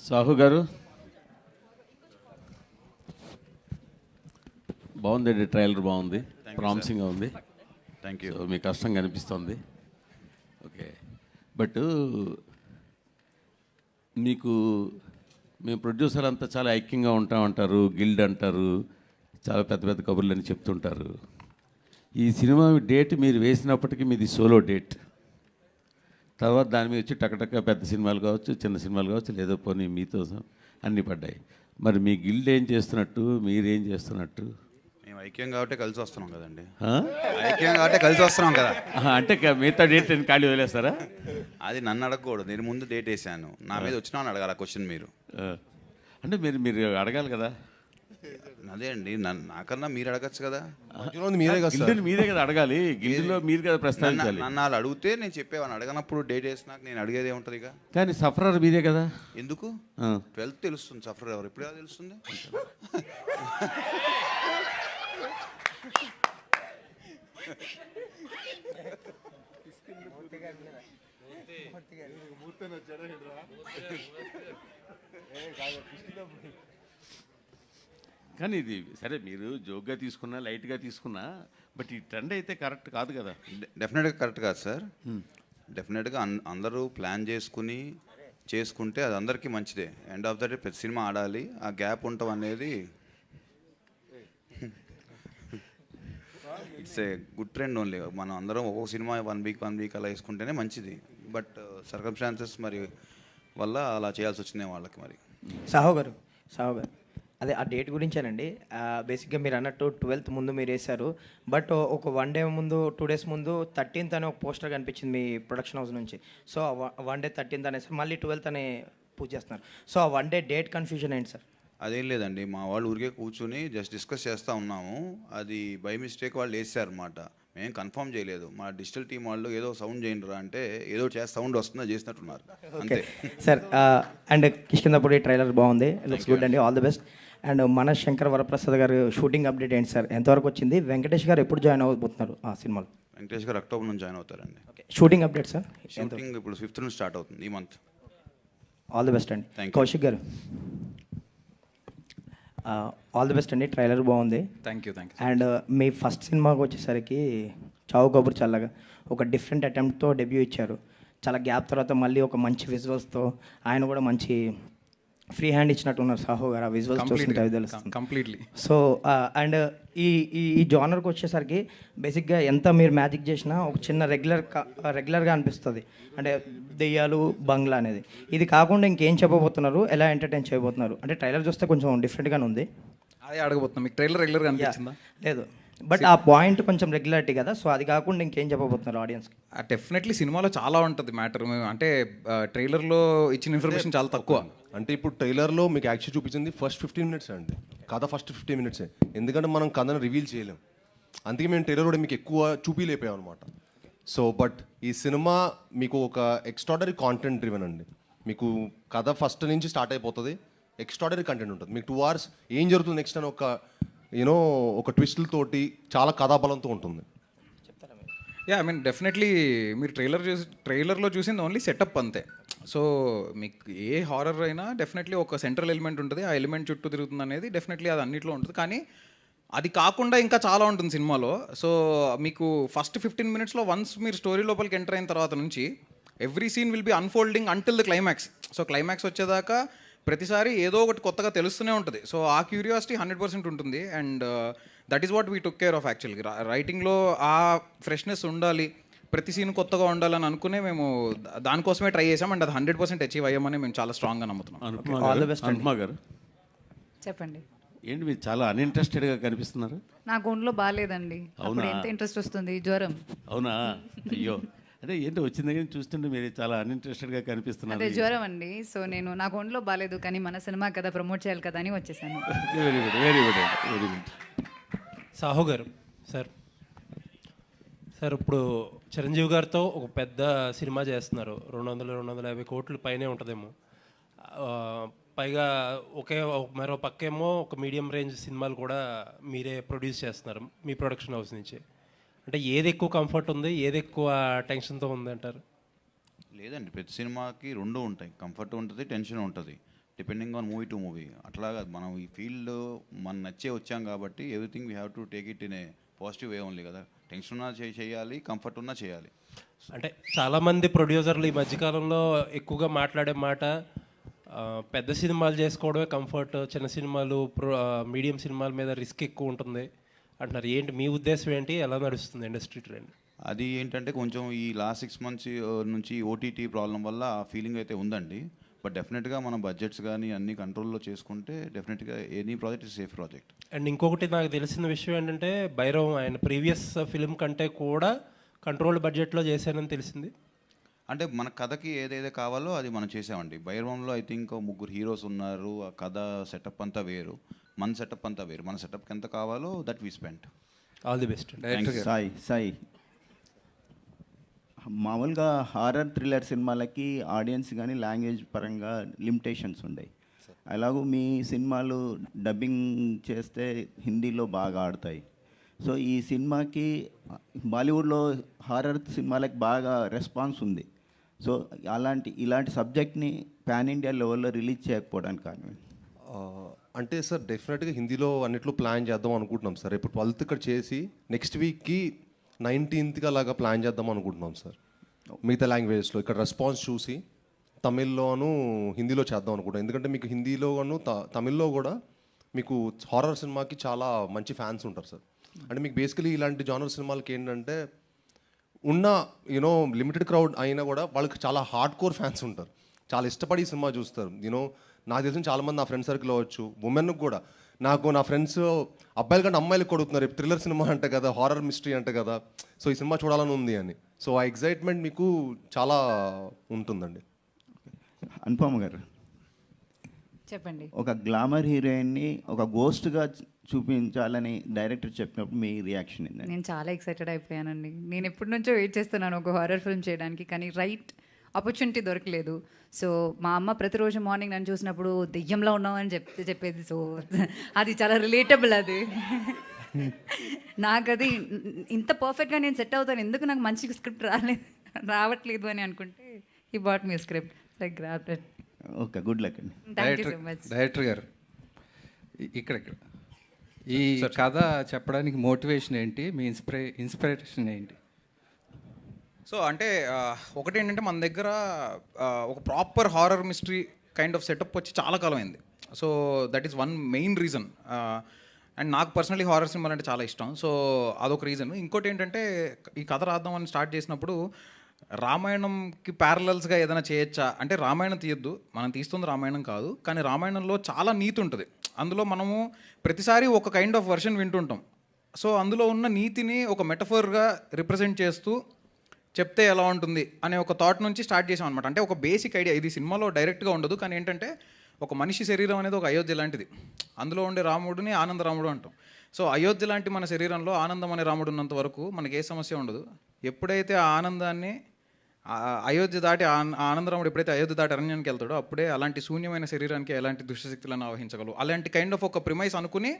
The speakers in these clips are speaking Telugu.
సాహు గారు బాగుందండి, ట్రైలర్ బాగుంది, ప్రామిసింగ్గా ఉంది. Thank you. సో మీ కష్టం కనిపిస్తుంది. ఓకే, బట్ మీకు మేము ప్రొడ్యూసర్ అంతా చాలా ఐక్యంగా ఉంటామంటారు, గిల్డ్ అంటారు, చాలా పెద్ద పెద్ద కబుర్లు అని చెప్తుంటారు. ఈ సినిమా డేట్ మీరు వేసినప్పటికీ మీది సోలో డేట్. తర్వాత దాని మీద వచ్చి టకటక పెద్ద సినిమాలు కావచ్చు, చిన్న సినిమాలు కావచ్చు, లేదో పోనీ మీతో అన్నీ పడ్డాయి. మరి మీ గిల్డ్ ఏం చేస్తున్నట్టు, మీరేం చేస్తున్నట్టు? మేము ఐక్యం కాబట్టి కలిసి వస్తున్నాం కదండి. ఆ? ఐక్యం కాబట్టి కలిసి వస్తున్నాం కదా. అంటే మిగతా డేట్ నేను ఖాళీ వదిలేస్తారా? అది నన్ను అడగకూడదు, నేను ముందు డేట్ వేసాను, నా మీద వచ్చినా అని అడగాలి ఆ క్వశ్చన్ మీరు. అంటే మీరు అడగాలి కదా. అదే అండి, నాకన్నా మీరు అడగచ్చు కదా. గిల్డ్ మీదే కదా అడగాలి, గిల్డ్లో మీరు కదా ప్రస్తావించాలి. నన్ను వాళ్ళు అడిగితే నేను చెప్పేవాడిని, అడగనప్పుడు డేట్ వేసినాక నేను అడిగేది ఏముంటుంది ఇక. కానీ సఫరర్ మీదే కదా. ఎందుకు? 12th తెలుస్తుంది సఫర్ ఎవరు, ఎప్పుడు తెలుస్తుంది? కానీ ఇది సరే, మీరు జోక్గా తీసుకున్నా, లైట్గా తీసుకున్నా, బట్ ఈ ట్రెండ్ అయితే కరెక్ట్ కాదు కదా. డెఫినెట్గా కరెక్ట్ కాదు సార్. డెఫినెట్గా అందరూ ప్లాన్ చేసుకుంటే అది అందరికీ మంచిదే. ఎండ్ ఆఫ్ ద డే ప్రతి సినిమా ఆడాలి, ఆ గ్యాప్ ఉండటం అనేది it's a good trend only. మనం అందరం ఒక్కొక్క సినిమా వన్ వీక్ అలా వేసుకుంటేనే మంచిది. బట్ సర్కమ్స్టాన్సెస్ మరి వల్ల అలా చేయాల్సి వచ్చింది వాళ్ళకి. మరి సాహు గారు అదే ఆ డేట్ గురించేనండి. బేసిక్గా మీరు అన్నట్టు 12th ముందు మీరు వేశారు, బట్ ఒక 1 day ముందు 2 days ముందు 13th అనే ఒక పోస్టర్ కనిపించింది మీ ప్రొడక్షన్ హౌస్ నుంచి. సో 1 day 13th అనేసి మళ్ళీ 12th అనే పూజ చేస్తున్నారు. సో ఆ 1 day డేట్ కన్ఫ్యూజన్ ఏంటి సార్? అదేం లేదండి, మా వాళ్ళు ఊరికే కూర్చుని జస్ట్ డిస్కస్ చేస్తూ ఉన్నాము. అది బై మిస్టేక్ వాళ్ళు వేసారనమాట, మేము కన్ఫర్మ్ చేయలేదు. మా డిజిటల్ టీం వాళ్ళు ఏదో సౌండ్ చేయండి రా అంటే ఏదో సౌండ్ వస్తుందో చేసినట్టున్నారు అంతే సార్. అండ్ కిష్కిందపూడి ట్రైలర్ బాగుంది, లుక్స్ గుడ్ అండి, ఆల్ ది బెస్ట్. అండ్ మన శంకర్ వరప్రసాద్ గారు షూటింగ్ అప్డేట్ ఏంటి సార్, ఎంతవరకు వచ్చింది? వెంకటేష్ గారు ఎప్పుడు జాయిన్ అవ్వబోతున్నారు ఆ సినిమాలో? వెంకటేష్ గారు అక్టోబర్ నుంచి జాయిన్ అవుతారండి. Shooting update sir? షూటింగ్ ఇప్పుడు 5th నుంచి స్టార్ట్ అవుతుంది ఈ మంత్. ఆల్ ది బెస్ట్ అండి. Thank you. కౌశిక్ గారు ఆల్ ది బెస్ట్ అండి, ట్రైలర్ బాగుంది. Thank you. అండ్ మీ ఫస్ట్ సినిమాకి వచ్చేసరికి చావు కబుర్ చల్లగా ఒక డిఫరెంట్ అటెంప్ట్తో డెబ్యూ ఇచ్చారు. చాలా గ్యాప్ తర్వాత మళ్ళీ ఒక మంచి విజువల్స్తో ఆయన కూడా మంచి ఫ్రీ హ్యాండ్ ఇచ్చినట్టు ఉన్నారు సాహు గారు. ఆ విజువల్స్ చూస్తుంటే అవి తెలుస్తుంది కంప్లీట్లీ. సో అండ్ ఈ జానర్కి వచ్చేసరికి బేసిక్గా ఎంత మీరు మ్యాజిక్ చేసినా ఒక చిన్న రెగ్యులర్గా అనిపిస్తుంది. అంటే దెయ్యాలు, బంగ్లా అనేది. ఇది కాకుండా ఇంకేం చెప్పబోతున్నారు, ఎలా ఎంటర్టైన్ చేయబోతున్నారు? అంటే ట్రైలర్ చూస్తే కొంచెం డిఫరెంట్గానే ఉంది. అదే అడగబోతున్నా, మీకు ట్రైలర్ రెగ్యులర్గా అనిపించిందా? లేదు, బట్ ఆ పాయింట్ కొంచెం రెగ్యులారిటీ కదా. సో అది కాకుండా ఇంకేం చెప్పబోతున్నారు ఆడియన్స్కి? డెఫినెట్లీ సినిమాలో చాలా ఉంటుంది మ్యాటర్. అంటే ట్రైలర్లో ఇచ్చిన ఇన్ఫర్మేషన్ చాలా తక్కువ. అంటే ఇప్పుడు ట్రైలర్లో మీకు యాక్చువల్ చూపించింది ఫస్ట్ 15 minutes అండి, కథ ఫస్ట్ 15 minutes. ఎందుకంటే మనం కథను రివీల్ చేయలేం, అందుకే మేము ట్రైలర్ కూడా మీకు ఎక్కువ చూపిలేపాం అనమాట. సో బట్ ఈ సినిమా మీకు ఒక ఎక్స్ట్రాడనరీ కాంటెంట్ డ్రివెన్ అండి. మీకు కథ ఫస్ట్ నుంచి స్టార్ట్ అయిపోతుంది, ఎక్స్ట్రాడనరీ కంటెంట్ ఉంటుంది. మీకు 2 hours ఏం జరుగుతుంది నెక్స్ట్ అని ఒక ట్విస్టులతోటి చాలా కథాబలంతో ఉంటుంది. ఐ మీన్ డెఫినెట్లీ మీరు ట్రైలర్లో చూసింది ఓన్లీ సెటప్ అంతే. సో మీకు ఏ హారర్ అయినా డెఫినెట్లీ ఒక సెంట్రల్ ఎలిమెంట్ ఉంటుంది, ఆ ఎలిమెంట్ చుట్టూ తిరుగుతుంది అనేది డెఫినెట్లీ అది అన్నింటిలో ఉంటుంది. కానీ అది కాకుండా ఇంకా చాలా ఉంటుంది సినిమాలో. సో మీకు ఫస్ట్ 15 minutesలో వన్స్ మీరు స్టోరీ లోపలికి ఎంటర్ అయిన తర్వాత నుంచి every scene will be unfolding until the climax. So climax వచ్చేదాకా ప్రతిసారి ఏదో ఒకటి కొత్తగా తెలుస్తూనే ఉంటుంది. సో ఆ క్యూరియాసిటీ 100% ఉంటుంది. And that is what we took care of యాక్చువల్గా. రైటింగ్లో ఆ ఫ్రెష్నెస్ ఉండాలి, ప్రతి సీన్ కొత్తగా ఉండాలని అనుకునే మేము దానికోసమే ట్రై చేసాం. అండ్ అది 100% అచీవ్ అయ్యామని మేము చాలా స్ట్రాంగ్గా నమ్ముతున్నాం. అనుపమ గారు చెప్పండి. ఏంటి మీరు చాలా అన్ఇంట్రెస్టెడ్గా కనిపిస్తున్నారు? నాకు ఒంట్లో బాగాలేదండి. అప్పుడు ఎంత ఇంట్రెస్ట్ వస్తుంది, జ్వరం. అవునా? అయ్యో, అదే ఏంటి వచ్చిన దగ్గర చూస్తుంటే మీరు చాలా అన్ఇంట్రెస్టెడ్గా కనిపిస్తున్నారు. అదే జ్వరం అండి. సో నాకు ఒంట్లో బాగాలేదు, కానీ మన సినిమా కదా ప్రమోట్ చేయాలి కదా అని వచ్చేసాను. Very good, very good, very good. Sahu గారు సార్ ఇప్పుడు చిరంజీవి గారితో ఒక పెద్ద సినిమా చేస్తున్నారు, 200-250 కోట్లు పైనే ఉంటుందేమో. పైగా మరో పక్కేమో ఒక మీడియం రేంజ్ సినిమాలు కూడా మీరే ప్రొడ్యూస్ చేస్తున్నారు మీ ప్రొడక్షన్ హౌస్ నుంచి. అంటే ఏది ఎక్కువ కంఫర్ట్ ఉంది, ఏది ఎక్కువ టెన్షన్తో ఉంది అంటారు? లేదండి, ప్రతి సినిమాకి 2 ఉంటాయి, కంఫర్ట్ ఉంటుంది, టెన్షన్ ఉంటుంది. Depending on movie to movie. అట్లాగా మనం ఈ ఫీల్డ్ మనం నచ్చే వచ్చాం కాబట్టి everything we have to take it in a positive way only కదా. టెన్షన్ ఉన్నా చేయాలి, కంఫర్ట్ ఉన్నా చేయాలి. అంటే చాలామంది ప్రొడ్యూసర్లు ఈ మధ్యకాలంలో ఎక్కువగా మాట్లాడే మాట పెద్ద సినిమాలు చేసుకోవడమే కంఫర్ట్, చిన్న సినిమాలు మీడియం సినిమాల మీద రిస్క్ ఎక్కువ ఉంటుంది అంటున్నారు. ఏంటి మీ ఉద్దేశం ఏంటి, ఎలా నడుస్తుంది ఇండస్ట్రీ ట్రెండ్? అది ఏంటంటే కొంచెం ఈ లాస్ట్ 6 months నుంచి ఓటీటీ ప్రాబ్లం వల్ల ఆ ఫీలింగ్ అయితే ఉందండి. బట్ డెఫినెట్గా మనం బడ్జెట్స్ కానీ అన్ని కంట్రోల్లో చేసుకుంటే డెఫినెట్గా any project is safe project. And ఇంకొకటి నాకు తెలిసిన విషయం ఏంటంటే భైరవ్ ఆయన ప్రీవియస్ ఫిలిం కంటే కూడా కంట్రోల్డ్ బడ్జెట్లో చేశానని తెలిసింది. అంటే మన కథకి ఏదైతే కావాలో అది మనం చేసామండి. భైరవంలో ఐ థింక్ 3 హీరోస్ ఉన్నారు, ఆ కథ సెటప్ అంతా వేరు, మన సెటప్ అంతా వేరు. మన సెటప్కి ఎంత కావాలో that we spend. All the best. Sai మామూలుగా హారర్ థ్రిల్లర్ సినిమాలకి ఆడియన్స్ కానీ లాంగ్వేజ్ పరంగా లిమిటేషన్స్ ఉన్నాయి. అలాగూ మీ సినిమాలు డబ్బింగ్ చేస్తే హిందీలో బాగా ఆడతాయి. సో ఈ సినిమాకి బాలీవుడ్లో హారర్ సినిమాలకు బాగా రెస్పాన్స్ ఉంది. సో ఇలాంటి సబ్జెక్ట్ని పాన్ ఇండియా లెవెల్లో రిలీజ్ చేయకపోవడానికి కారణం? అంటే సార్ డెఫినెట్గా హిందీలో అన్నిట్లో ప్లాన్ చేద్దాం అనుకుంటున్నాం సార్. ఇప్పుడు 12th ఇక్కడ చేసి నెక్స్ట్ వీక్కి 19th అలాగా ప్లాన్ చేద్దాం అనుకుంటున్నాం సార్. మిగతా లాంగ్వేజెస్లో ఇక్కడ రెస్పాన్స్ చూసి తమిళ్లోను హిందీలో చేద్దాం అనుకుంటాం. ఎందుకంటే మీకు హిందీలోను తమిళ్లో కూడా మీకు హారర్ సినిమాకి చాలా మంచి ఫ్యాన్స్ ఉంటారు సార్. అంటే మీకు బేసికలీ ఇలాంటి జానర్ సినిమాలకి ఏంటంటే ఉన్న లిమిటెడ్ క్రౌడ్ అయినా కూడా వాళ్ళకి చాలా హార్డ్ కోర్ ఫ్యాన్స్ ఉంటారు, చాలా ఇష్టపడి ఈ సినిమా చూస్తారు. నాకు తెలిసిన చాలామంది నా ఫ్రెండ్ సర్కిల్ అవ్వచ్చు, ఉమెన్కి కూడా. నా ఫ్రెండ్స్ అబ్బాయిల కంటే అమ్మాయిలకు కొడుతున్నారు, థ్రిల్లర్ సినిమా అంటే కదా, హారర్ మిస్టరీ అంటే కదా, సో ఈ సినిమా చూడాలని ఉంది అని. సో ఆ ఎగ్జైట్మెంట్ మీకు చాలా ఉంటుందండి. అనుపమ గారు చెప్పండి. ఒక గ్లామర్ హీరోయిన్ని ఒక గోస్ట్గా చూపించాలని డైరెక్టర్ చెప్పినప్పుడు మీ రియాక్షన్ ఏంటండి? నేను చాలా ఎక్సైటెడ్ అయిపోయానండి. నేను ఎప్పటి నుంచో వెయిట్ చేస్తున్నాను ఒక హారర్ ఫిల్మ్ చేయడానికి, కానీ రైట్ ఆపర్చునిటీ దొరకలేదు. సో మా అమ్మ ప్రతిరోజు మార్నింగ్ నన్ను చూసినప్పుడు దెయ్యంలో ఉన్నావు అని చెప్పేది. సో అది చాలా రిలేటబుల్. అది నాకు అది ఇంత పర్ఫెక్ట్గా నేను సెట్ అవుతాను, ఎందుకు నాకు మంచి స్క్రిప్ట్ రావట్లేదు అని అనుకుంటే ఈ బాట్ మీ script like grab it. Okay, good luck అండి. Thank you so much. Director గారు, ఇక్కడ ఈ కథ చెప్పడానికి మోటివేషన్ ఏంటి, మీ ఇన్స్పిరేషన్ ఏంటి? సో అంటే ఒకటి ఏంటంటే మన దగ్గర ఒక proper horror mystery kind of setup వచ్చి చాలా కాలం అయింది. So that is one main reason. And నాకు పర్సనలీ హారర్ సినిమాలు అంటే చాలా ఇష్టం. సో అదొక రీజన్. ఇంకోటి ఏంటంటే ఈ కథ రాద్దామని స్టార్ట్ చేసినప్పుడు రామాయణంకి ప్యారలల్స్గా ఏదైనా చేయొచ్చా అంటే, రామాయణం తీయొద్దు, మనం తీస్తుంది రామాయణం కాదు, కానీ రామాయణంలో చాలా నీతి ఉంటుంది. అందులో మనము ప్రతిసారి ఒక కైండ్ ఆఫ్ వర్షన్ వింటుంటాం. సో అందులో ఉన్న నీతిని ఒక మెటఫర్గా రిప్రజెంట్ చేస్తూ చెప్తే ఎలా ఉంటుంది అనే ఒక థాట్ నుంచి స్టార్ట్ చేసాం అనమాట. అంటే ఒక బేసిక్ ఐడియా, ఇది సినిమాలో డైరెక్ట్గా ఉండదు, కానీ ఏంటంటే ఒక మనిషి శరీరం అనేది ఒక అయోధ్య లాంటిది. అందులో ఉండే రాముడిని ఆనందరాముడు అంటాం. సో అయోధ్య లాంటి మన శరీరంలో ఆనందం అనే రాముడు ఉన్నంత వరకు మనకి ఏ సమస్య ఉండదు. ఎప్పుడైతే ఆ ఆనందాన్ని అయోధ్య దాటి ఆనందరాముడు ఎప్పుడైతే అయోధ్య దాటి అరణ్యానికి వెళ్తాడో అప్పుడే అలాంటి శూన్యమైన శరీరానికి ఎలాంటి దుష్టశక్తులను ఆవహించగలవు. అలాంటి కైండ్ ఆఫ్ ఒక ప్రిమైస్ అనుకుని,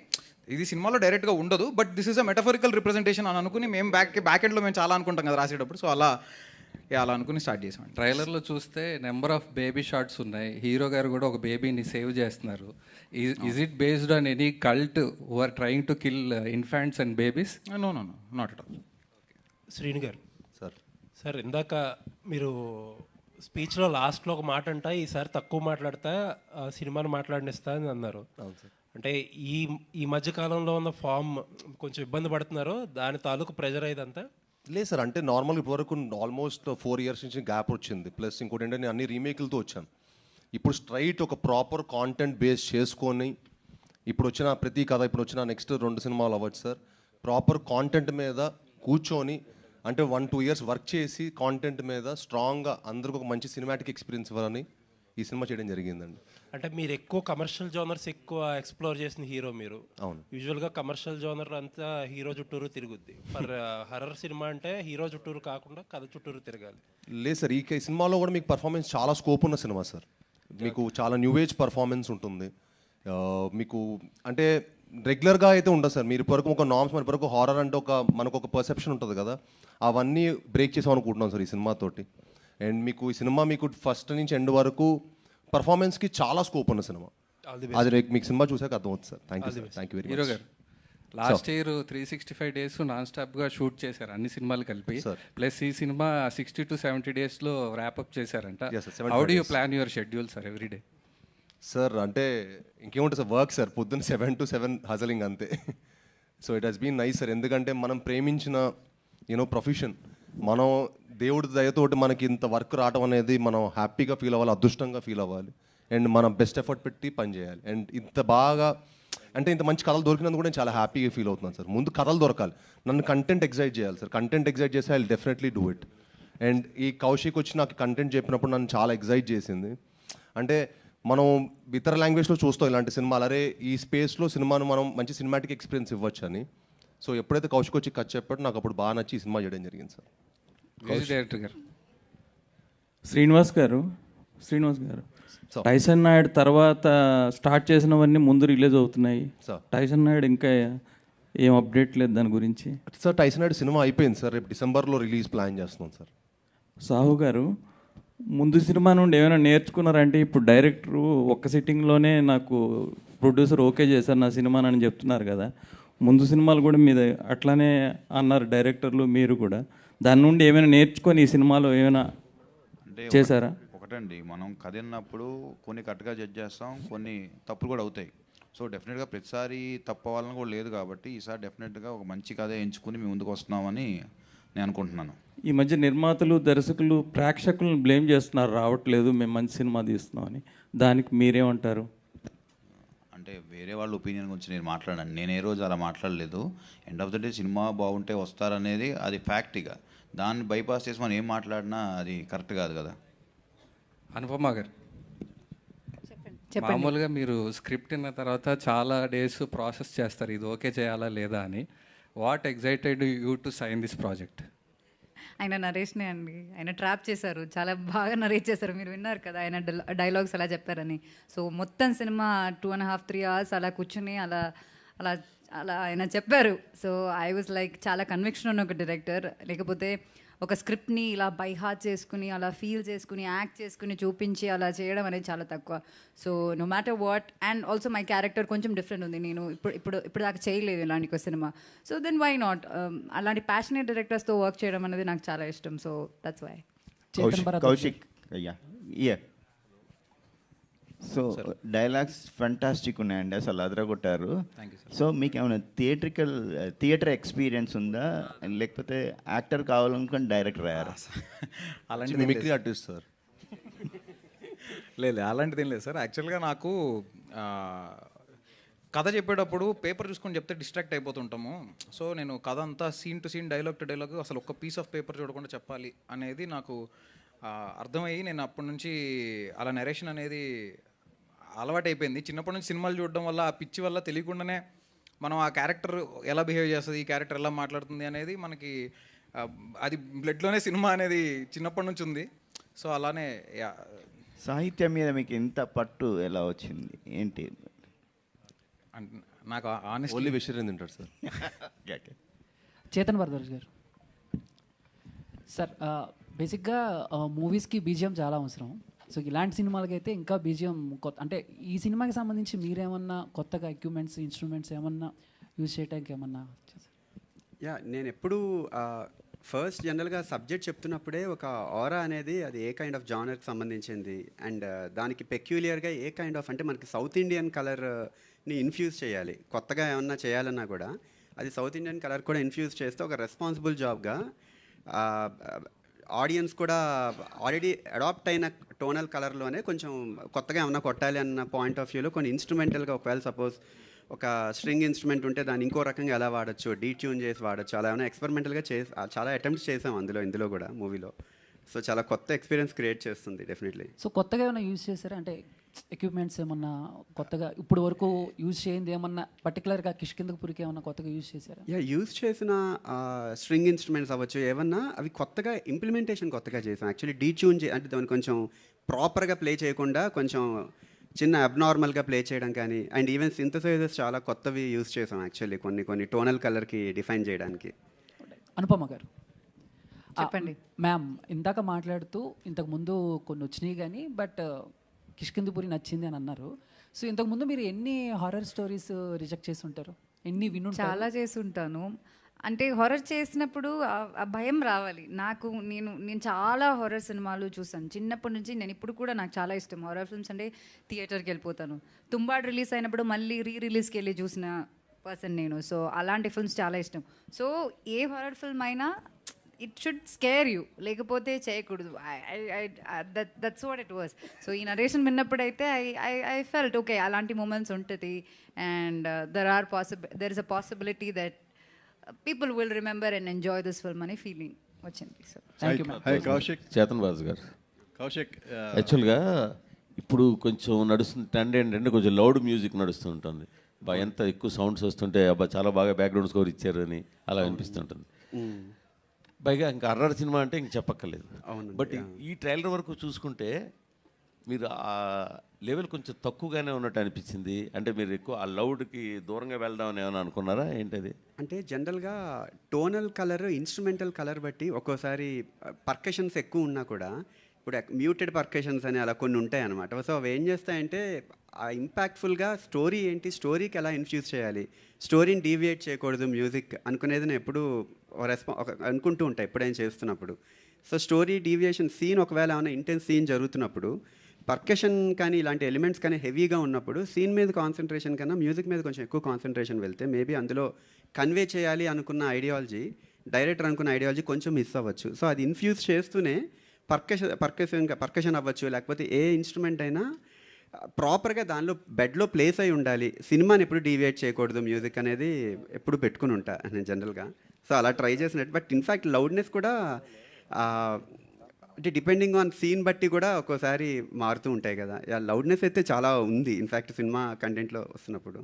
ఇది సినిమాలో డైరెక్ట్గా ఉండదు but this is a metaphorical representation అని అనుకుని మేము బ్యాక్ ఎండ్లో మేము చాలా అనుకుంటాం కదా రాసేటప్పుడు. సో అలా అనుకుని స్టార్ట్ చేసాం. ట్రైలర్లో చూస్తే నెంబర్ ఆఫ్ బేబీ షాట్స్ ఉన్నాయి, హీరో గారు కూడా ఒక బేబీని సేవ్ చేస్తున్నారు. Is it based on any cult who are trying to kill infants and babies? No not at all. Srinu గారు సార్ ఇందాక మీరు స్పీచ్లో లాస్ట్లో ఒక మాట అంట, ఈసారి తక్కువ మాట్లాడతా సినిమాను మాట్లాడినిస్తా అని అన్నారు. అంటే ఈ మధ్య కాలంలో ఉన్న ఫామ్ కొంచెం ఇబ్బంది పడుతున్నారు, దాని తాలూకు ప్రెజర్ ఇదంతా? లేదు సార్, అంటే నార్మల్ ఇప్పటివరకు ఆల్మోస్ట్ 4 years నుంచి గ్యాప్ వచ్చింది. ప్లస్ ఇంకోటి ఏంటంటే నేను అన్ని రీమేక్లతో వచ్చాను. ఇప్పుడు స్ట్రైట్ ఒక ప్రాపర్ కాంటెంట్ బేస్ చేసుకొని ఇప్పుడు వచ్చిన ప్రతి కథ, ఇప్పుడు వచ్చిన నెక్స్ట్ 2 సినిమాలు అవ్వచ్చు సార్, ప్రాపర్ కాంటెంట్ మీద కూర్చొని అంటే 1-2 years వర్క్ చేసి కాంటెంట్ మీద స్ట్రాంగ్గా అందరికి ఒక మంచి సినిమాటిక్ ఎక్స్పీరియన్స్ ఇవ్వాలని ఈ సినిమా చేయడం జరిగిందండి. అంటే మీరు ఎక్కువ కమర్షియల్ జోనర్స్ ఎక్కువ ఎక్స్ప్లోర్ చేసిన హీరో మీరు. అవును. యూజువల్గా కమర్షియల్ జోనర్ అంతా హీరో చుట్టూరు తిరుగుద్ది. ఫర్ హర్రర్ సినిమా అంటే హీరో చుట్టూరు కాకుండా కథ చుట్టూరు తిరగాలి. లేదు సార్, ఈ సినిమాలో కూడా మీకు పర్ఫార్మెన్స్ చాలా స్కోప్ ఉన్న సినిమా సార్. మీకు చాలా న్యూ ఏజ్ పర్ఫార్మెన్స్ ఉంటుంది. మీకు అంటే రెగ్యులర్గా అయితే ఉండదు సార్. మీరు ఇప్పటివరకు ఒక నార్మ్స్, మన ఇప్పటివరకు హారర్ అంటే మనకు ఒక పర్సెప్షన్ ఉంటుంది కదా, అవన్నీ బ్రేక్ చేసాం అనుకుంటున్నాం సార్ ఈ సినిమాతోటి. అండ్ మీకు ఈ సినిమా మీకు ఫస్ట్ నుంచి ఎండ్ వరకు పర్ఫార్మెన్స్కి చాలా స్కోప్ ఉన్న సినిమా. All the అది మీకు సినిమా చూసాక అర్థమవుతుంది sir. Thank you sir, thank you very hero much. గారు లాస్ట్ ఇయర్ 365 డేస్ నాన్ స్టాప్గా షూట్ చేశారు అన్ని సినిమాలు కలిపి. Sir. ప్లస్ ఈ సినిమా 60 to 70 డేస్లో ర్యాప్అప్ చేశారంట. Yes, sir, 75 how do you days. Plan your schedule sir every day? Sir అంటే ఇంకేముంటుంది సార్, వర్క్ సార్, పొద్దున్న 7 to 7 హజలింగ్ అంతే. So it has been nice sir, ఎందుకంటే మనం ప్రేమించిన ప్రొఫెషన్, మనం దేవుడి దయతోటి మనకి ఇంత వర్క్ రావడం అనేది మనం హ్యాపీగా ఫీల్ అవ్వాలి, అదృష్టంగా ఫీల్ అవ్వాలి, అండ్ మనం బెస్ట్ ఎఫర్ట్ పెట్టి పని చేయాలి. అండ్ ఇంత బాగా అంటే ఇంత మంచి కథలు దొరికినందుకు కూడా నేను చాలా హ్యాపీగా ఫీల్ అవుతున్నాను సార్. ముందు కథలు దొరకాలి, నన్ను కంటెంట్ ఎగ్జైట్ చేయాలి సార్. కంటెంట్ ఎగ్జైట్ చేస్తే I will definitely do it. And ఈ కౌశిక్ వచ్చి నాకు కంటెంట్ చెప్పినప్పుడు నన్ను చాలా ఎగ్జైట్ చేసింది. అంటే మనం ఇతర లాంగ్వేజ్లో చూస్తాం ఇలాంటి సినిమాలు, అరే ఈ స్పేస్లో సినిమాను మనం మంచి సినిమాటిక్ ఎక్స్పీరియన్స్ ఇవ్వచ్చు అని. సో ఎప్పుడైతే కౌశిక్ వచ్చి కథ చెప్పాడో నాకు అప్పుడు బాగా నచ్చి ఈ సినిమా చేయడం జరిగింది సార్. మ్యూజిక్ డైరెక్టర్ గారు శ్రీనివాస్ గారు టైసన్ నాయుడు తర్వాత స్టార్ట్ చేసినవన్నీ ముందు రిలీజ్ అవుతున్నాయి. సార్. టైసన్ నాయుడు ఇంకా ఏం అప్డేట్ లేదు దాని గురించి. సార్ టైసన్ నాయుడు సినిమా అయిపోయింది సార్, రేపు డిసెంబర్లో రిలీజ్ ప్లాన్ చేస్తున్నాం సార్. సాహు గారు ముందు సినిమా నుండి ఏమైనా నేర్చుకున్నారంటే ఇప్పుడు డైరెక్టరు ఒక్క సిట్టింగ్లోనే నాకు ప్రొడ్యూసర్ ఓకే చేశారు నా సినిమానని చెప్తున్నారు కదా, ముందు సినిమాలు కూడా మీద అట్లానే అన్నారు డైరెక్టర్లు, మీరు కూడా దాని నుండి ఏమైనా నేర్చుకొని ఈ సినిమాలో ఏమైనా చేశారా? ఒకటండి, మనం కథ విన్నప్పుడు కొన్ని కరెక్ట్గా జడ్జ్ చేస్తాం, కొన్ని తప్పులు కూడా అవుతాయి. సో డెఫినెట్గా ప్రతిసారి తప్పు అవ్వాలని కూడా లేదు కాబట్టి ఈసారి డెఫినెట్గా ఒక మంచి కథ ఎంచుకుని మీ ముందుకు వస్తున్నామని నేను అనుకుంటున్నాను. ఈ మధ్య నిర్మాతలు దర్శకులు ప్రేక్షకులను బ్లేమ్ చేస్తున్నారు, రావట్లేదు మేము మంచి సినిమా తీస్తున్నామని, దానికి మీరేమంటారు? అంటే వేరే వాళ్ళ ఒపీనియన్ గురించి నేను మాట్లాడాను, నేను ఏ రోజు అలా మాట్లాడలేదు. End of the day cinema బాగుంటే వస్తారనేది అది ఫ్యాక్ట్గా, దాన్ని బైపాస్ చేసి మనం ఏం మాట్లాడినా అది కరెక్ట్ కాదు కదా. అనుపమ గారు మామూలుగా మీరు స్క్రిప్ట్ విన్న తర్వాత చాలా డేస్ ప్రాసెస్ చేస్తారు ఇది ఓకే చేయాలా లేదా అని. What excited you to sign this project? ఆయన నరేష్నే అండి, ఆయన ట్రాప్ చేశారు, చాలా బాగా నరేట్ చేశారు. మీరు విన్నారు కదా ఆయన డైలాగ్స్ అలా చెప్పారని. సో మొత్తం సినిమా 2.5-3 hours అలా కూర్చుని అలా అలా అలా ఆయన చెప్పారు. సో ఐ వాజ్ లైక్ చాలా కన్విక్షన్ ఉన్న ఒక డైరెక్టర్, లేకపోతే ఒక స్క్రిప్ట్ని ఇలా బై హార్ట్ చేసుకుని అలా ఫీల్ చేసుకుని యాక్ట్ చేసుకుని చూపించి అలా చేయడం అనేది చాలా తక్కువ. So no matter what, and also my character కొంచెం డిఫరెంట్ ఉంది, నేను ఇప్పుడు దాకా చేయలేదు ఇలాంటి ఒక సినిమా. సో దెన్ వై నాట్, అలాంటి ప్యాషనేట్ డైరెక్టర్స్తో వర్క్ చేయడం అనేది నాకు చాలా ఇష్టం. So that's why. కౌశిక్ అయ్యా, సో డైలాగ్స్ ఫంటాస్టిక్ ఉన్నాయండి, అసలు అదరగొట్టారు. సో మీకు ఏమైనా థియేటర్ ఎక్స్పీరియన్స్ ఉందా, లేకపోతే యాక్టర్ కావాలనుకుని డైరెక్టర్ అయ్యారా? అలాంటి మిమిక్రీ ఆర్టిస్ట్ సార్. లేదు అలాంటిది ఏం లేదు సార్. యాక్చువల్గా నాకు కథ చెప్పేటప్పుడు పేపర్ చూసుకొని చెప్తే డిస్ట్రాక్ట్ అయిపోతుంటాము. సో నేను కథ అంతా scene to scene, dialogue to dialogue అసలు ఒక్క పీస్ ఆఫ్ పేపర్ చూడకుండా చెప్పాలి అనేది నాకు అర్థమయ్యి నేను అప్పటి నుంచి అలా నరేషన్ అనేది అలవాటు అయిపోయింది. చిన్నప్పటి నుంచి సినిమాలు చూడడం వల్ల ఆ పిచ్చి వల్ల తెలియకుండానే మనం ఆ క్యారెక్టర్ ఎలా బిహేవ్ చేస్తుంది, ఈ క్యారెక్టర్ ఎలా మాట్లాడుతుంది అనేది మనకి అది బ్లడ్లోనే సినిమా అనేది చిన్నప్పటి నుంచి ఉంది. సో అలానే సాహిత్యం మీద మీకు ఇంత పట్టు ఎలా వచ్చింది ఏంటి? నాకు ఆనెస్ట్ ఓన్లీ విషయం తింటాడు సార్. చేతన్ వరదరాజ్ గారు సార్, బేసిక్గా మూవీస్కి బీజిఎం చాలా అవసరం. సో ఇలాంటి సినిమాలకైతే ఇంకా బీజిఎం కొత్త, అంటే ఈ సినిమాకి సంబంధించి మీరేమన్నా కొత్తగా ఎక్విప్మెంట్స్ ఇన్స్ట్రుమెంట్స్ ఏమన్నా యూజ్ చేయడానికి ఏమన్నా? నేను ఎప్పుడు ఫస్ట్ జనరల్గా సబ్జెక్ట్ చెప్తున్నప్పుడే ఒక ఆరా అనేది అది ఏ కైండ్ ఆఫ్ జానర్కి సంబంధించింది అండ్ దానికి పెక్యులియర్గా ఏ కైండ్ ఆఫ్, అంటే మనకి సౌత్ ఇండియన్ కలర్ని ఇన్ఫ్యూజ్ చేయాలి, కొత్తగా ఏమన్నా చేయాలన్నా కూడా అది సౌత్ ఇండియన్ కలర్ కూడా ఇన్ఫ్యూజ్ చేస్తే ఒక రెస్పాన్సిబుల్ జాబ్గా ఆడియన్స్ కూడా ఆల్రెడీ అడాప్ట్ అయిన టోనల్ కలర్లోనే కొంచెం కొత్తగా ఏమన్నా కొట్టాలి అన్న పాయింట్ ఆఫ్ వ్యూలో కొన్ని ఇన్స్ట్రుమెంటల్గా, ఒకవేళ సపోజ్ ఒక స్ట్రింగ్ ఇన్స్ట్రుమెంట్ ఉంటే దాన్ని ఇంకో రకంగా ఎలా వాడచ్చు, డీట్యూన్ చేసి వాడచ్చు, అలా ఏమైనా ఎక్స్పెరిమెంటల్గా చాలా అటెంప్ట్స్ చేసాం ఇందులో కూడా మూవీలో. సో చాలా కొత్త ఎక్స్పీరియన్స్ క్రియేట్ చేస్తుంది డెఫినెట్లీ. సో కొత్తగా ఏమైనా యూజ్ చేశారా, అంటే ఎక్విప్మెంట్స్ ఏమన్నా కొత్తగా ఇప్పుడు వరకు యూజ్ చేయింది ఏమన్నా పర్టికులర్గా కిష్కిందపురికి ఏమన్నా కొత్తగా యూజ్ చేశారా? యూజ్ చేసిన స్ట్రింగ్ ఇన్స్ట్రుమెంట్స్ అవ్వచ్చు ఏమన్నా, అవి కొత్తగా ఇంప్లిమెంటేషన్ కొత్తగా చేసాం. యాక్చువల్లీ డీట్యూన్ అంటే దాన్ని కొంచెం ప్రాపర్గా ప్లే చేయకుండా కొంచెం చిన్న అబ్నార్మల్గా ప్లే చేయడం కానీ, అండ్ ఈవెన్ సింథసైజర్స్ చాలా కొత్తవి యూజ్ చేసాం యాక్చువల్లీ కొన్ని టోనల్ కలర్కి డిఫైన్ చేయడానికి. అనుపమ గారు చెప్పండి. మ్యామ్ ఇందాక మాట్లాడుతూ ఇంతకుముందు కొన్ని వచ్చినాయి కానీ బట్ కిష్కిందపురి నచ్చింది అని అన్నారు. సో ఇంతకుముందు మీరు ఎన్ని హారర్ స్టోరీస్ రిజెక్ట్ చేసి ఉంటారు? ఎన్ని విను? చాలా చేసి ఉంటాను. అంటే హారర్ చేసినప్పుడు ఆ భయం రావాలి నాకు. నేను చాలా హారర్ సినిమాలు చూసాను చిన్నప్పటి నుంచి. నేను ఇప్పుడు కూడా నాకు చాలా ఇష్టం హారర్ ఫిల్మ్స్. అంటే థియేటర్కి వెళ్ళిపోతాను. తుంబాడ్ రిలీజ్ అయినప్పుడు మళ్ళీ రిలీజ్కి వెళ్ళి చూసిన పర్సన్ నేను. సో అలాంటి ఫిల్మ్స్ చాలా ఇష్టం. సో ఏ హారర్ ఫిల్మ్ అయినా ఇట్ షుడ్ స్కేర్ యూ, లేకపోతే చేయకూడదు. That's what it was. So ఈ నరేషన్ విన్నప్పుడైతే ఐ ఫెల్ట్ ఓకే, అలాంటి మూమెంట్స్ ఉంటుంది. And there is a possibility that people will remember and enjoy this film అనే ఫీలింగ్ వచ్చింది. So thank you. Hi Kaushik. Chetan Baju గారు, కౌశిక్ యాక్చువల్గా ఇప్పుడు కొంచెం నడుస్తుంది ట్రెండ్ ఏంటంటే కొంచెం లౌడ్ మ్యూజిక్ నడుస్తూ ఉంటుంది. ఎంత ఎక్కువ సౌండ్స్ వస్తుంటే అబ్బా చాలా బాగా బ్యాక్గ్రౌండ్ స్కోర్ ఇచ్చారు అని అలా అనిపిస్తుంటుంది. పైగా ఇంకా హర్రర్ సినిమా అంటే ఇంక చెప్పక్కర్లేదు. బట్ ఈ ట్రైలర్ వరకు చూసుకుంటే మీరు ఆ లెవెల్ కొంచెం తక్కువగానే ఉన్నట్టు అనిపించింది. అంటే మీరు ఎక్కువ ఆ లౌడ్కి దూరంగా వెళ్దామని ఏమైనా అనుకున్నారా ఏంటది? అంటే జనరల్గా టోనల్ కలర్, ఇన్స్ట్రుమెంటల్ కలర్ బట్టి ఒక్కోసారి పర్కషన్స్ ఎక్కువ ఉన్నా కూడా, ఇప్పుడు మ్యూటెడ్ పర్కషన్స్ అని అలా కొన్ని ఉంటాయి అన్నమాట. సో అవి ఏం చేస్తాయంటే ఆ ఇంపాక్ట్ఫుల్గా స్టోరీ ఏంటి, స్టోరీకి ఎలా ఇన్ఫ్యూజ్ చేయాలి, స్టోరీని డీవియేట్ చేయకూడదు మ్యూజిక్ అనుకునేది నేను ఎప్పుడు అనుకుంటూ ఉంటాను ఎప్పుడైనా చేస్తున్నప్పుడు. సో స్టోరీ డీవియేషన్ సీన్ ఒకవేళ ఏమైనా ఇంటెన్స్ సీన్ జరుగుతున్నప్పుడు పర్కషన్ కానీ ఇలాంటి ఎలిమెంట్స్ కానీ హెవీగా ఉన్నప్పుడు సీన్ మీద కాన్సన్ట్రేషన్ కన్నా మ్యూజిక్ మీద కొంచెం ఎక్కువ కాన్సన్ట్రేషన్ వెళ్తే మేబీ అందులో కన్వే చేయాలి అనుకున్న ఐడియాలజీ, డైరెక్టర్ అనుకున్న ఐడియాలజీ కొంచెం మిస్ అవ్వచ్చు. సో అది ఇన్ఫ్యూజ్ చేస్తూనే పర్కషన్ అవ్వచ్చు, లేకపోతే ఏ ఇన్స్ట్రుమెంట్ అయినా ప్రాపర్గా దానిలో బెడ్లో ప్లేస్ అయి ఉండాలి. సినిమాని ఎప్పుడు డీవియేట్ చేయకూడదు మ్యూజిక్ అనేది ఎప్పుడు పెట్టుకుని ఉంటా నేను జనరల్గా. సో అలా ట్రై చేసినట్టు. బట్ ఇన్ఫ్యాక్ట్ లౌడ్నెస్ కూడా అంటే డిపెండింగ్ ఆన్ సీన్ బట్టి కూడా ఒక్కోసారి మారుతూ ఉంటాయి కదా. లౌడ్నెస్ అయితే చాలా ఉంది ఇన్ఫ్యాక్ట్ సినిమా కంటెంట్లో వస్తున్నప్పుడు.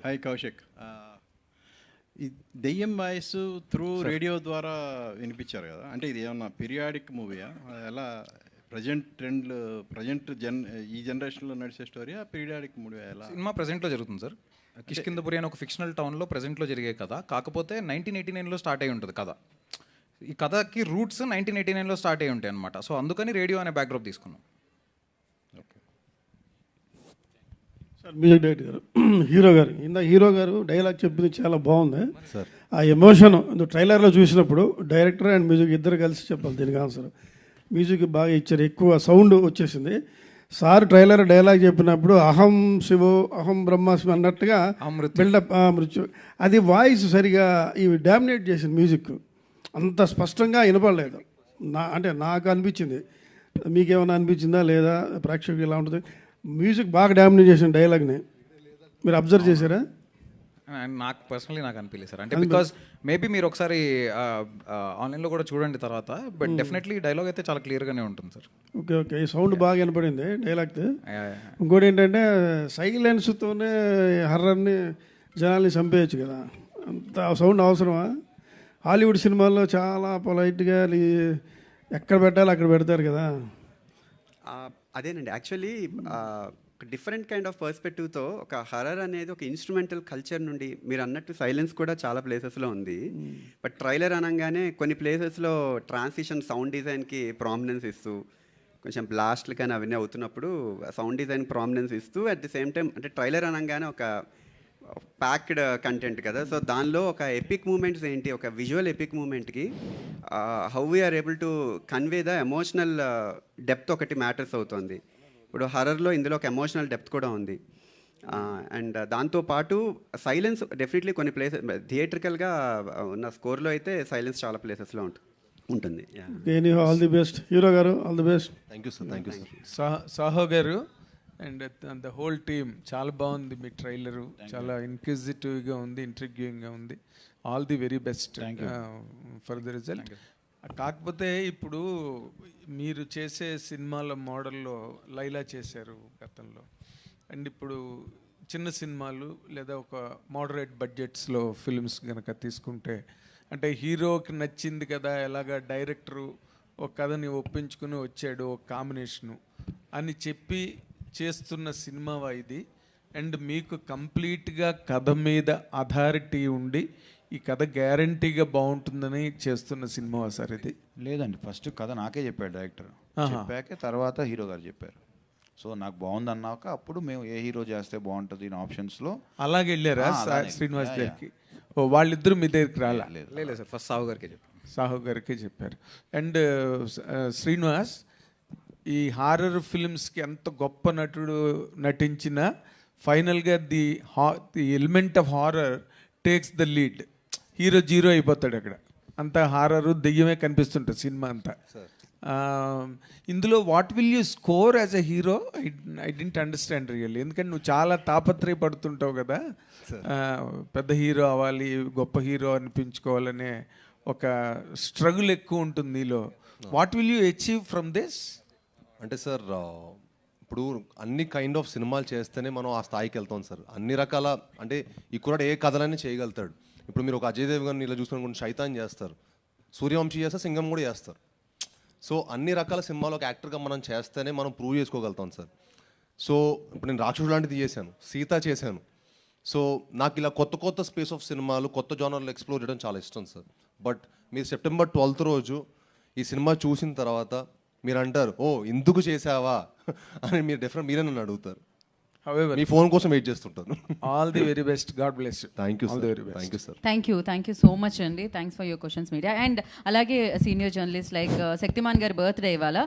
హాయ్ కౌశిక్. ఈ దెయ్యం వాయిస్ త్రూ రేడియో ద్వారా వినిపించారు కదా, అంటే ఇది ఏమన్నా పీరియాడిక్ మూవీయా, ఎలా ప్రజెంట్ ట్రెండ్లు ఈ జనరేషన్లో నడిచే స్టోరీ పీరియాడిక్ మూవీ? ఎలా సినిమా ప్రజెంట్లో జరుగుతుంది సార్. కిష్కిందపురి అని ఒక ఫిక్షనల్ టౌన్లో ప్రజెంట్లో జరిగే కథ. కాకపోతే 1989లో స్టార్ట్ అయి ఉంటుంది కథ. ఈ కథకి రూట్స్ 1989లో స్టార్ట్ అయి ఉంటాయి అనమాట. సో అందుకని రేడియో అనే బ్యాక్డ్రాప్ తీసుకున్నాం. సార్ మ్యూజిక్ డైరెక్టర్ గారు, హీరో గారు డైలాగ్ చెప్పింది చాలా బాగుంది సార్. ఆ ఎమోషన్ ట్రైలర్లో చూసినప్పుడు డైరెక్టర్ అండ్ మ్యూజిక్ ఇద్దరు కలిసి చెప్పాలి దీనికి ఆన్సర్. మ్యూజిక్ బాగా ఇచ్చారు, ఎక్కువ సౌండ్ వచ్చేసింది. సార్ ట్రైలర్ డైలాగ్ చెప్పినప్పుడు అహం శివో అహం బ్రహ్మాస్మి అన్నట్టుగా బిల్డప్ మృత్యు, అది వాయిస్ సరిగా ఇవి డామినేట్ చేసింది. మ్యూజిక్ అంత స్పష్టంగా వినపడలేదు అంటే నాకు అనిపించింది. మీకేమైనా అనిపించిందా లేదా? ప్రేక్షకులు ఎలా ఉంటుంది? మ్యూజిక్ బాగా డామినేట్ చేసిన డైలాగ్ని మీరు అబ్జర్వ్ చేశారా? నాకు పర్సనలీ నాకు అనిపించలేదు సార్. అంటే బికాజ్ మేబీ మీరు ఒకసారి ఆన్లైన్లో కూడా చూడండి తర్వాత. బట్ డెఫినెట్లీ డైలాగ్ అయితే చాలా క్లియర్గానే ఉంటుంది సార్. ఓకే ఓకే, ఈ సౌండ్ బాగా వినపడింది డైలాగ్తో. ఇంకోటి ఏంటంటే సైలెన్స్తోనే హర్రర్ని జనాల్ని చంపేయచ్చు కదా, అంత సౌండ్ అవసరమా? హాలీవుడ్ సినిమాల్లో చాలా పొలైట్గా ఎక్కడ పెట్టాలి అక్కడ పెడతారు కదా. అదేనండి యాక్చువల్లీ డిఫరెంట్ కైండ్ ఆఫ్ పర్స్పెక్టివ్తో ఒక హర్రర్ అనేది ఒక ఇన్స్ట్రుమెంటల్ కల్చర్ నుండి మీరు అన్నట్టు సైలెన్స్ కూడా చాలా ప్లేసెస్లో ఉంది. బట్ ట్రైలర్ అనగానే కొన్ని ప్లేసెస్లో ట్రాన్సిషన్ సౌండ్ డిజైన్కి ప్రామినెన్స్ ఇస్తూ కొంచెం బ్లాస్ట్లు కానీ అవన్నీ అవుతున్నప్పుడు సౌండ్ డిజైన్ ప్రామినెన్స్ ఇస్తూ అట్ ది సేమ్ టైం అంటే ట్రైలర్ అనగానే ఒక ప్యాక్డ్ కంటెంట్ కదా. సో దానిలో ఒక ఎపిక్ మూమెంట్స్ ఏంటి, ఒక విజువల్ ఎపిక్ మూమెంట్కి how we are able to convey the emotional depth ఒకటి మ్యాటర్స్ అవుతుంది. ఇప్పుడు హర్రర్లో ఇందులో ఒక ఎమోషనల్ డెప్త్ కూడా ఉంది. అండ్ దాంతోపాటు సైలెన్స్ డెఫినెట్లీ కొన్ని ప్లేసెస్ థియేట్రికల్గా ఉన్న స్కోర్లో అయితే సైలెన్స్ చాలా ప్లేసెస్లో ఉంటుంది. ఆల్ ది బెస్ట్ హీరో గారు, all the best. Thank you sir. Thank you sir. Saaho గారు అండ్ ద హోల్ టీమ్ చాలా బాగుంది. మీ ట్రైలరు చాలా ఇన్క్విజిటివ్గా ఉంది, ఇంట్రిగ్యూయింగ్గా ఉంది. All the very best for the result. కాకపోతే ఇప్పుడు మీరు చేసే సినిమాల మోడల్లో లైలా చేశారు గతంలో, అండ్ ఇప్పుడు చిన్న సినిమాలు లేదా ఒక మోడరేట్ బడ్జెట్స్లో ఫిల్మ్స్ కనుక తీసుకుంటే అంటే హీరోకి నచ్చింది కదా, ఎలాగ డైరెక్టరు ఒక కథని ఒప్పించుకుని వచ్చాడు ఒక కాంబినేషను అని చెప్పి చేస్తున్న సినిమావా ఇది? అండ్ మీకు కంప్లీట్గా కథ మీద అథారిటీ ఉండి ఈ కథ గ్యారంటీగా బాగుంటుందని చేస్తున్న సినిమా సార్ ఇది? లేదండి, ఫస్ట్ కథ నాకే చెప్పాడు డైరెక్టర్, చెప్పాక తర్వాత హీరో గారు చెప్పారు. సో నాకు బాగుంది అన్నాక అప్పుడు మేము ఏ హీరో చేస్తే బాగుంటుంది ఇన్ ఆప్షన్స్లో అలాగే వెళ్ళారా శ్రీనివాస్ దగ్గరికి? ఓ వాళ్ళిద్దరు మీ దగ్గరికి రాలా? లేదు సార్, ఫస్ట్ సాహు గారికి చెప్పాను. సాహు గారికి చెప్పారు. అండ్ శ్రీనివాస్, ఈ హారర్ ఫిల్మ్స్కి ఎంత గొప్ప నటుడు నటించినా ఫైనల్గా the element of horror takes the lead. Hero zero అయిపోతాడు అక్కడ. అంతా హారరు దెయ్యమే కనిపిస్తుంటుంది సినిమా అంతా. ఇందులో what will you score as a hero? I didn't understand really. ఎందుకంటే నువ్వు చాలా తాపత్రయపడుతుంటావు కదా, పెద్ద హీరో అవ్వాలి, గొప్ప హీరో అనిపించుకోవాలనే ఒక స్ట్రగుల్ ఎక్కువ ఉంటుంది నీలో. What will you achieve from this? అంటే సార్, ఇప్పుడు అన్ని కైండ్ ఆఫ్ సినిమాలు చేస్తేనే మనం ఆ స్థాయికి వెళ్తాం సార్. అన్ని రకాల, అంటే ఈ కుర్రాడు ఏ కథలన్నీ చేయగలుగుతాడు. ఇప్పుడు మీరు ఒక అజయ్ దేవ్ గారిని ఇలా చూసుకుని శైతాన్ చేస్తారు, సూర్యవంశీ చేస్తారు, సింగం కూడా చేస్తారు. సో అన్ని రకాల సినిమాలు ఒక యాక్టర్గా మనం చేస్తేనే మనం ప్రూవ్ చేసుకోగలుగుతాం సార్. సో ఇప్పుడు నేను రాక్షసుడు లాంటిది చేశాను, సీత చేశాను. సో నాకు ఇలా కొత్త కొత్త స్పేస్ ఆఫ్ సినిమాలు, కొత్త జానర్లు ఎక్స్ప్లోర్ చేయడం చాలా ఇష్టం సార్. బట్ మీరు సెప్టెంబర్ 12th రోజు ఈ సినిమా చూసిన తర్వాత మీరు అంటారు, ఓ ఇందుకు చేసావా అని మీరు మీరే నన్ను అడుగుతారు. మీ ఫోన్ కోసం వెయిట్ చేస్తుంటాను. All the very best. God bless you. Thank you all the sir. Very best. Thank you sir. Thank you so much అండి. Thanks for your questions media. అండ్ అలాగే సీనియర్ జర్నలిస్ట్ లైక్ శక్తిమాన్ గారి బర్త్డే ఇవాళ.